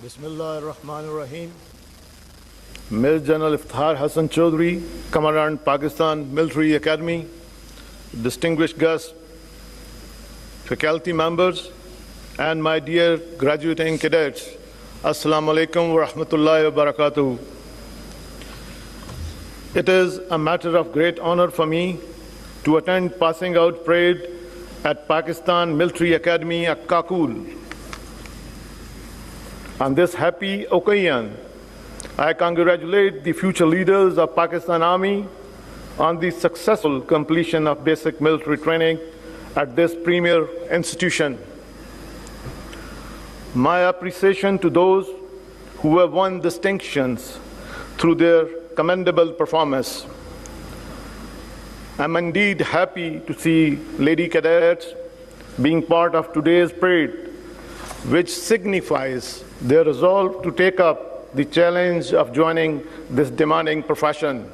Bismillahirrahmanirrahim. Major General Iftikhar Hassan Chaudhry, Commandant Pakistan Military Academy, distinguished guests, faculty members, and my dear graduating cadets, Assalamu alaikum wa rahmatullahi wa barakatuh. It is a matter of great honor for me to attend passing out parade at Pakistan Military Academy at Kakul. On this happy occasion, I congratulate the future leaders of Pakistan Army on the successful completion of basic military training at this premier institution. My appreciation to those who have won distinctions through their commendable performance. I'm indeed happy to see lady cadets being part of today's parade, which signifies their resolve to take up the challenge of joining this demanding profession.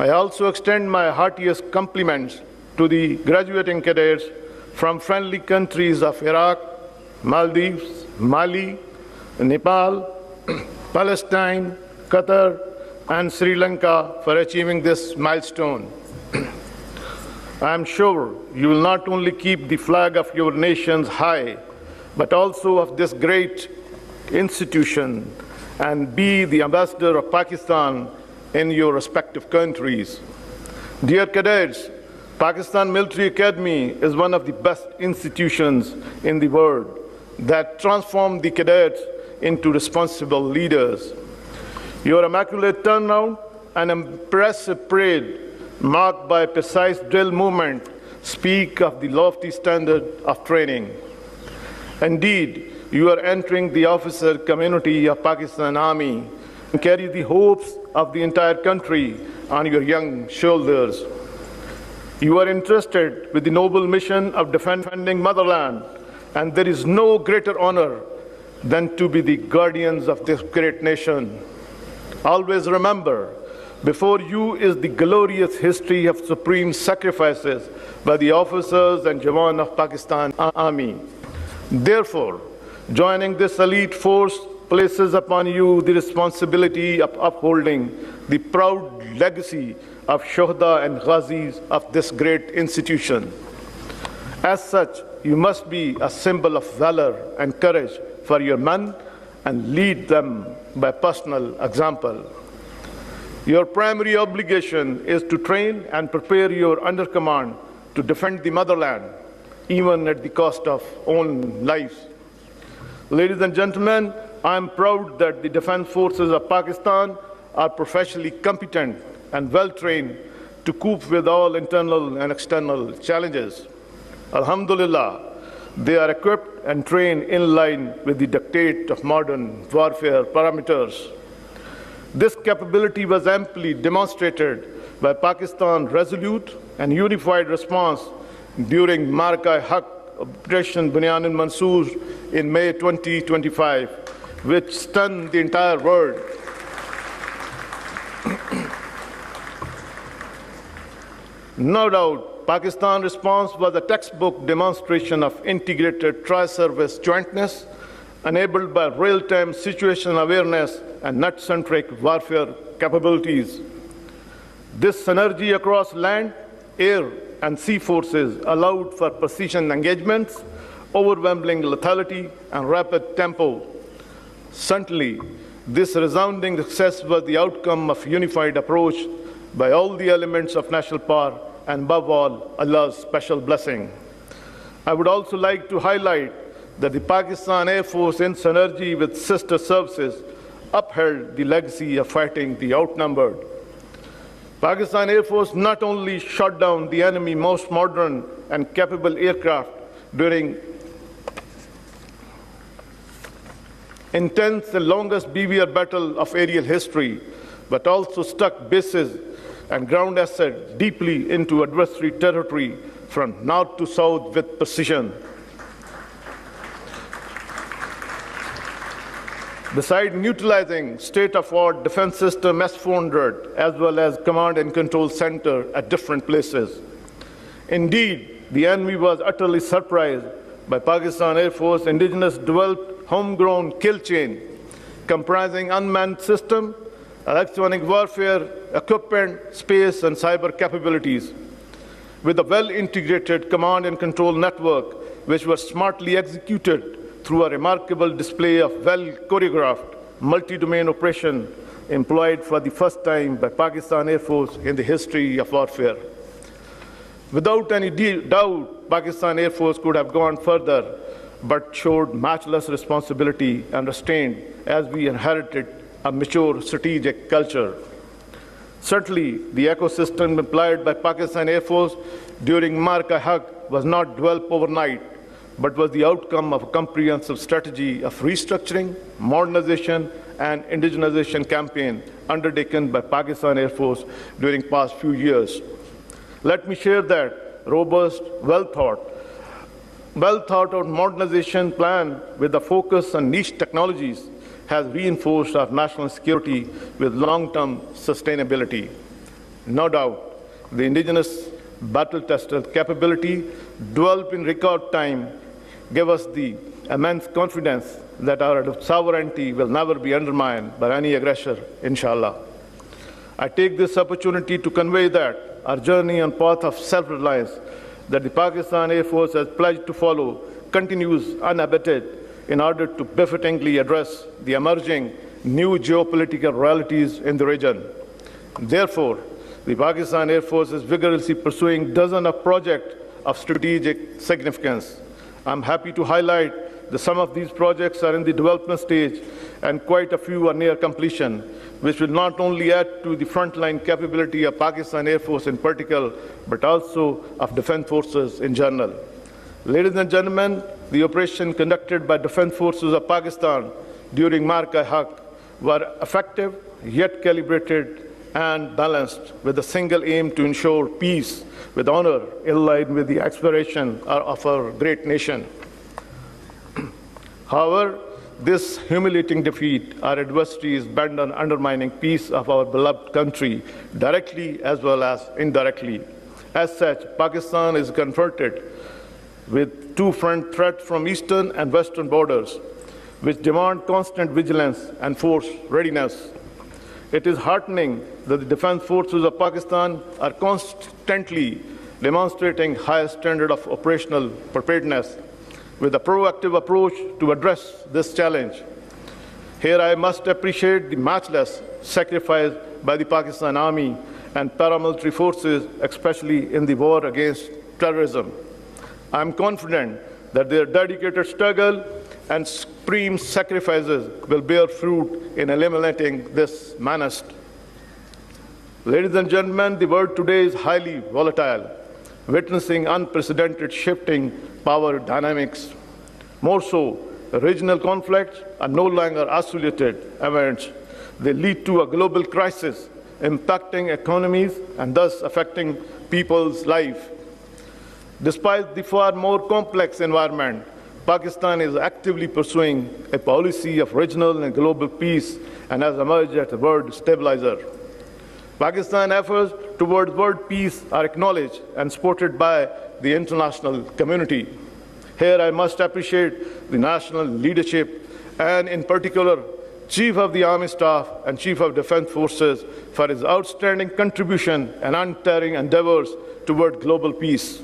I also extend my heartiest compliments to the graduating cadets from friendly countries of Iraq, Maldives, Mali, Nepal, Palestine, Qatar, and Sri Lanka for achieving this milestone. I am sure you will not only keep the flag of your nations high, but also of this great institution and be the ambassador of Pakistan in your respective countries. Dear cadets, Pakistan Military Academy is one of the best institutions in the world that transform the cadets into responsible leaders. Your immaculate turnout and impressive parade marked by precise drill movement speak of the lofty standard of training. Indeed, you are entering the officer community of Pakistan Army and carry the hopes of the entire country on your young shoulders. You are entrusted with the noble mission of defending motherland, and there is no greater honor than to be the guardians of this great nation. Always remember, before you is the glorious history of supreme sacrifices by the officers and Jawan of Pakistan Army. Therefore, joining this elite force places upon you the responsibility of upholding the proud legacy of Shuhada and Ghazis of this great institution. As such, you must be a symbol of valor and courage for your men and lead them by personal example. Your primary obligation is to train and prepare your undercommand to defend the motherland, even at the cost of own lives. Ladies and gentlemen, I am proud that the defense forces of Pakistan are professionally competent and well-trained to cope with all internal and external challenges. Alhamdulillah, they are equipped and trained in line with the dictate of modern warfare parameters. This capability was amply demonstrated by Pakistan's resolute and unified response during Marka-e-Haq Operation Bunyan Mansoor in May 2025, which stunned the entire world. No doubt, Pakistan's response was a textbook demonstration of integrated tri-service jointness, enabled by real-time situational awareness and net-centric warfare capabilities. This synergy across land, air, and sea forces allowed for precision engagements, overwhelming lethality, and rapid tempo. Certainly, this resounding success was the outcome of unified approach by all the elements of national power, and above all, Allah's special blessing. I would also like to highlight that the Pakistan Air Force, in synergy with sister services, upheld the legacy of fighting the outnumbered. Pakistan Air Force not only shot down the enemy's most modern and capable aircraft during intense and longest BVR battle of aerial history, but also struck bases and ground assets deeply into adversary territory from north to south with precision. Besides neutralizing state-of-the-art defense system S-400, as well as command and control center at different places. Indeed, the enemy was utterly surprised by Pakistan Air Force indigenous developed homegrown kill chain comprising unmanned system, electronic warfare, equipment, space, and cyber capabilities, with a well-integrated command and control network, which was smartly executed through a remarkable display of well-choreographed multi-domain operation employed for the first time by Pakistan Air Force in the history of warfare. Without any doubt, Pakistan Air Force could have gone further, but showed matchless responsibility and restraint as we inherited a mature strategic culture. Certainly, the ecosystem employed by Pakistan Air Force during Mark-I-Haq was not developed overnight, but was the outcome of a comprehensive strategy of restructuring, modernization, and indigenization campaign undertaken by Pakistan Air Force during past few years. Let me share that robust, well-thought out modernization plan with a focus on niche technologies has reinforced our national security with long-term sustainability. No doubt, the indigenous battle-tested capability developed in record time gave us the immense confidence that our sovereignty will never be undermined by any aggressor, inshallah. I take this opportunity to convey that our journey on path of self-reliance that the Pakistan Air Force has pledged to follow continues unabated in order to befittingly address the emerging new geopolitical realities in the region. Therefore, the Pakistan Air Force is vigorously pursuing dozens of projects of strategic significance. I'm happy to highlight that some of these projects are in the development stage and quite a few are near completion, which will not only add to the frontline capability of Pakistan Air Force in particular, but also of defense forces in general. Ladies and gentlemen, the operation conducted by defense forces of Pakistan during Mark-I-Haq were effective, yet calibrated and balanced with a single aim to ensure peace with honor in line with the aspiration of our great nation. However, this humiliating defeat, our adversity is bent on undermining peace of our beloved country, directly as well as indirectly. As such, Pakistan is confronted with two front threats from eastern and western borders, which demand constant vigilance and force readiness. It is heartening that the defense forces of Pakistan are constantly demonstrating high standard of operational preparedness with a proactive approach to address this challenge. Here I must appreciate the matchless sacrifice by the Pakistan Army and paramilitary forces, especially in the war against terrorism. I am confident that their dedicated struggle and supreme sacrifices will bear fruit in eliminating this menace. Ladies and gentlemen, the world today is highly volatile, witnessing unprecedented shifting power dynamics. More so, regional conflicts are no longer isolated events. They lead to a global crisis impacting economies and thus affecting people's lives. Despite the far more complex environment, Pakistan is actively pursuing a policy of regional and global peace and has emerged as a world stabilizer. Pakistan's efforts towards world peace are acknowledged and supported by the international community. Here I must appreciate the national leadership and in particular Chief of the Army Staff and Chief of Defense Forces for his outstanding contribution and untiring endeavors toward global peace.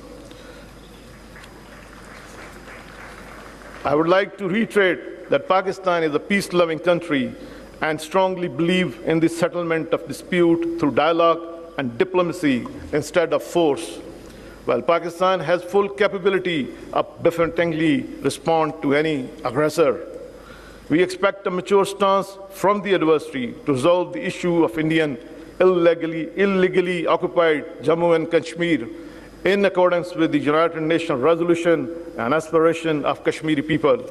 I would like to reiterate that Pakistan is a peace-loving country and strongly believe in the settlement of dispute through dialogue and diplomacy instead of force. While Pakistan has full capability of befittingly respond to any aggressor, we expect a mature stance from the adversary to resolve the issue of Indian illegally occupied Jammu and Kashmir in accordance with the United Nations resolution and aspiration of Kashmiri people.